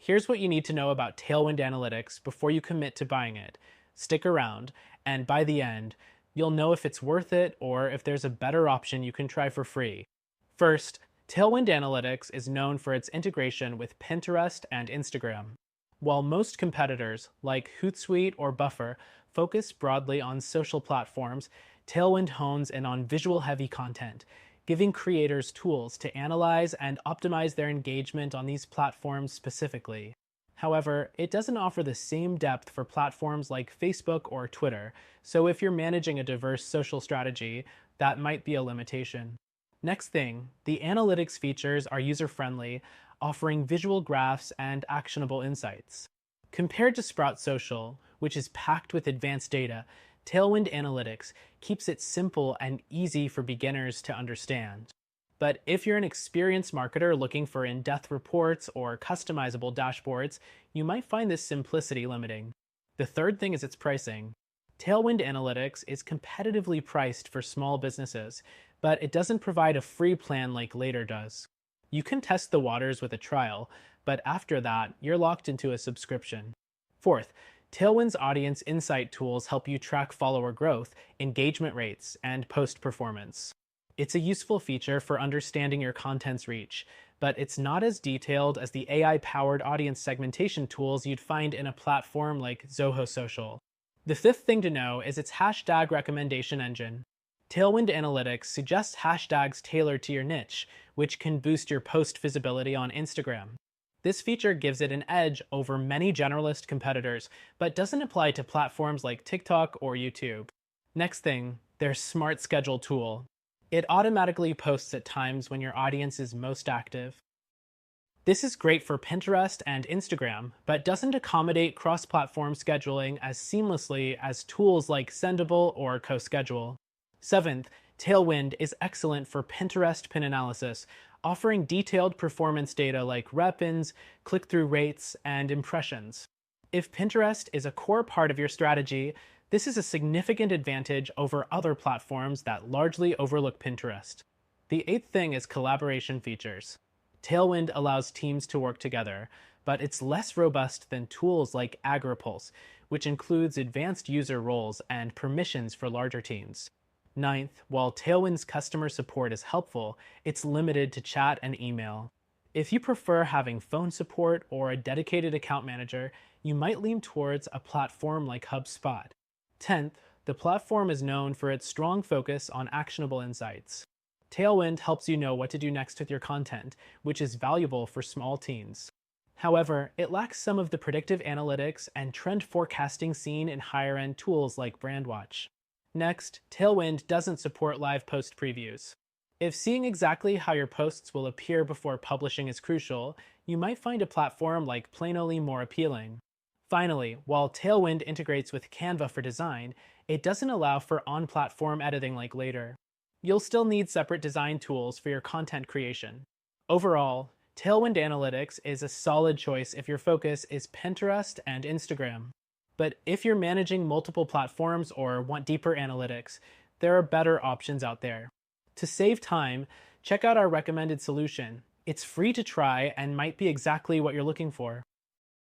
Here's what you need to know about Tailwind Analytics before you commit to buying it. Stick around, and by the end, you'll know if it's worth it or if there's a better option you can try for free. First, Tailwind Analytics is known for its integration with Pinterest and Instagram. While most competitors, like Hootsuite or Buffer, focus broadly on social platforms, Tailwind hones in on visual-heavy content, giving creators tools to analyze and optimize their engagement on these platforms specifically. However, it doesn't offer the same depth for platforms like Facebook or Twitter, so if you're managing a diverse social strategy, that might be a limitation. Next thing, the analytics features are user-friendly, offering visual graphs and actionable insights. Compared to Sprout Social, which is packed with advanced data, Tailwind Analytics keeps it simple and easy for beginners to understand. But if you're an experienced marketer looking for in-depth reports or customizable dashboards, you might find this simplicity limiting. The third thing is its pricing. Tailwind Analytics is competitively priced for small businesses, but it doesn't provide a free plan like Later does. You can test the waters with a trial, but after that, you're locked into a subscription. Fourth, Tailwind's audience insight tools help you track follower growth, engagement rates, and post performance. It's a useful feature for understanding your content's reach, but it's not as detailed as the AI-powered audience segmentation tools you'd find in a platform like Zoho Social. The fifth thing to know is its hashtag recommendation engine. Tailwind Analytics suggests hashtags tailored to your niche, which can boost your post visibility on Instagram. This feature gives it an edge over many generalist competitors, but doesn't apply to platforms like TikTok or YouTube. Next thing, their Smart Schedule tool. It automatically posts at times when your audience is most active. This is great for Pinterest and Instagram, but doesn't accommodate cross-platform scheduling as seamlessly as tools like Sendable or CoSchedule. Seventh, Tailwind is excellent for Pinterest pin analysis, offering detailed performance data like rep-ins, click-through rates, and impressions. If Pinterest is a core part of your strategy, this is a significant advantage over other platforms that largely overlook Pinterest. The eighth thing is collaboration features. Tailwind allows teams to work together, but it's less robust than tools like AgriPulse, which includes advanced user roles and permissions for larger teams. Ninth, while Tailwind's customer support is helpful, it's limited to chat and email. If you prefer having phone support or a dedicated account manager, you might lean towards a platform like HubSpot. 10th, the platform is known for its strong focus on actionable insights. Tailwind helps you know what to do next with your content, which is valuable for small teams. However, it lacks some of the predictive analytics and trend forecasting seen in higher-end tools like Brandwatch. Next, Tailwind doesn't support live post previews. If seeing exactly how your posts will appear before publishing is crucial, you might find a platform like Planoly more appealing. Finally, while Tailwind integrates with Canva for design, it doesn't allow for on-platform editing like Later. You'll still need separate design tools for your content creation. Overall, Tailwind Analytics is a solid choice if your focus is Pinterest and Instagram. But if you're managing multiple platforms or want deeper analytics, there are better options out there. To save time, check out our recommended solution. It's free to try and might be exactly what you're looking for.